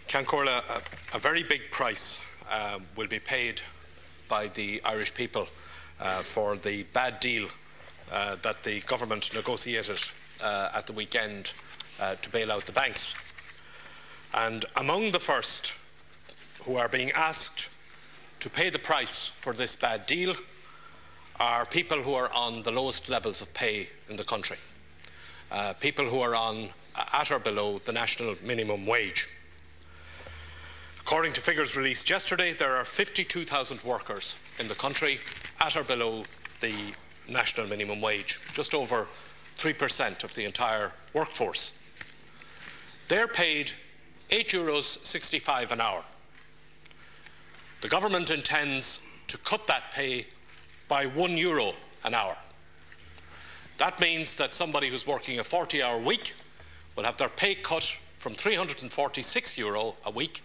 Cancórla, a very big price will be paid by the Irish people for the bad deal that the government negotiated at the weekend to bail out the banks. And among the first who are being asked to pay the price for this bad deal are people who are on the lowest levels of pay in the country, people who are on at or below the national minimum wage. According to figures released yesterday, there are 52,000 workers in the country at or below the national minimum wage, just over 3% of the entire workforce. They're paid €8.65 an hour. The government intends to cut that pay by €1 an hour. That means that somebody who's working a 40-hour week will have their pay cut from €346 a week.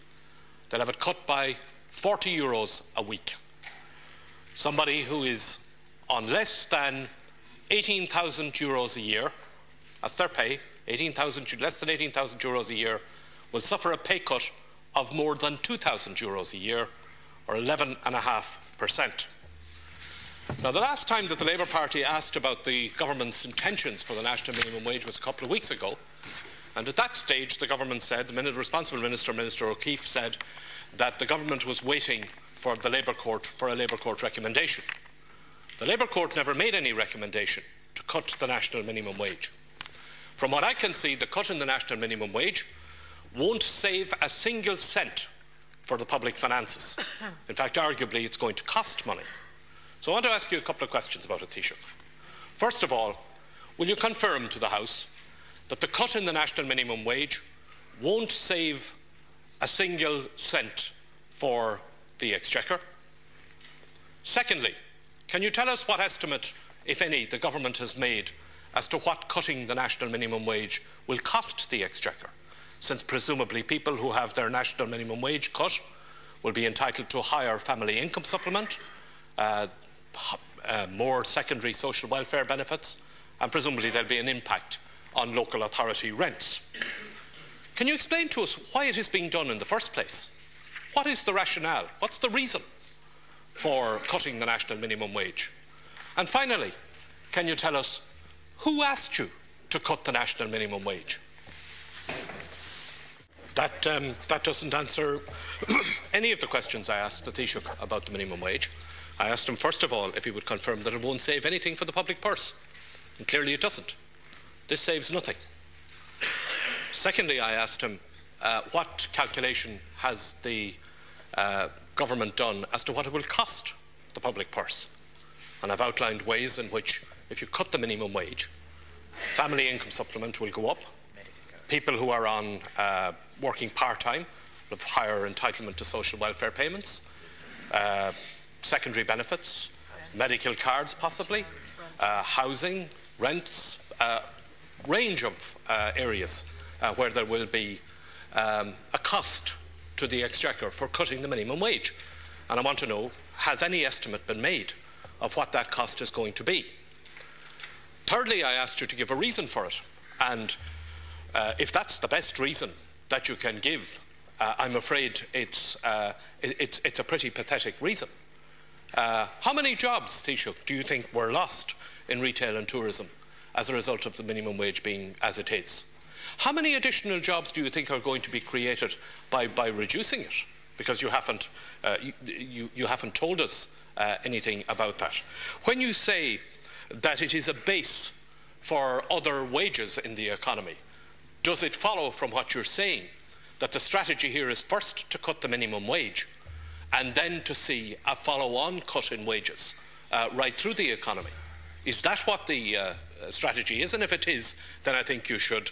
They'll have it cut by €40 a week. Somebody who is on less than €18,000 a year, that's their pay, less than €18,000 a year, will suffer a pay cut of more than €2,000 a year, or 11.5%. Now, the last time that the Labour Party asked about the government's intentions for the national minimum wage was a couple of weeks ago. And at that stage, the government said, the responsible minister, Minister O'Keefe, said that the government was waiting for the Labour Court for a Labour Court recommendation. The Labour Court never made any recommendation to cut the national minimum wage. From what I can see, the cut in the national minimum wage won't save a single cent for the public finances. In fact, arguably, it's going to cost money. So I want to ask you a couple of questions about it, Taoiseach. First of all, will you confirm to the House that the cut in the national minimum wage won't save a single cent for the exchequer? Secondly, can you tell us what estimate, if any, the government has made as to what cutting the national minimum wage will cost the exchequer, since presumably people who have their national minimum wage cut will be entitled to a higher family income supplement, more secondary social welfare benefits, and presumably there'll be an impact on local authority rents. Can you explain to us why it is being done in the first place? What is the rationale? What's the reason for cutting the national minimum wage? And finally, can you tell us who asked you to cut the national minimum wage? That doesn't answer any of the questions I asked the Taoiseach about the minimum wage. I asked him, first of all, if he would confirm that it won't save anything for the public purse. And clearly it doesn't. This saves nothing. Secondly, I asked him what calculation has the government done as to what it will cost the public purse. And I've outlined ways in which, if you cut the minimum wage, family income supplement will go up. People who are on working part-time will have higher entitlement to social welfare payments, secondary benefits, medical cards possibly, housing, rents, range of areas where there will be a cost to the exchequer for cutting the minimum wage. And I want to know, has any estimate been made of what that cost is going to be? Thirdly, I asked you to give a reason for it. And if that's the best reason that you can give, I'm afraid it's a pretty pathetic reason. How many jobs, Taoiseach, do you think were lost in retail and tourism as a result of the minimum wage being as it is? How many additional jobs do you think are going to be created by reducing it? Because you haven't told us anything about that. When you say that it is a base for other wages in the economy, does it follow from what you're saying that the strategy here is first to cut the minimum wage and then to see a follow-on cut in wages right through the economy? Is that what the strategy is? And if it is, then I think you should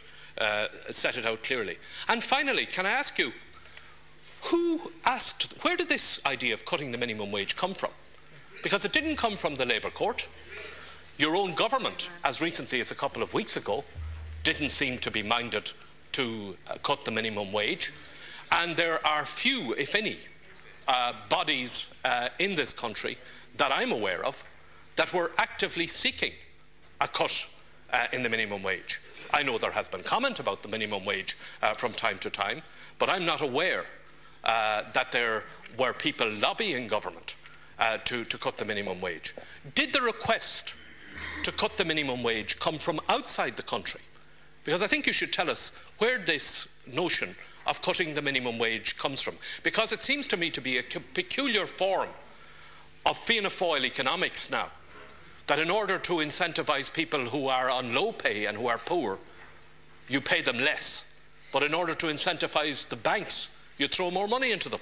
set it out clearly. And finally, can I ask you, where did this idea of cutting the minimum wage come from? Because it didn't come from the Labour Court. Your own government, as recently as a couple of weeks ago, didn't seem to be minded to cut the minimum wage. And there are few, if any, bodies in this country that I'm aware of that were actively seeking a cut in the minimum wage. I know there has been comment about the minimum wage from time to time, but I'm not aware that there were people lobbying government to cut the minimum wage. Did the request to cut the minimum wage come from outside the country? Because I think you should tell us where this notion of cutting the minimum wage comes from. Because it seems to me to be a peculiar form of Fianna Fáil economics now, that in order to incentivise people who are on low pay and who are poor, you pay them less. But in order to incentivise the banks, you throw more money into them.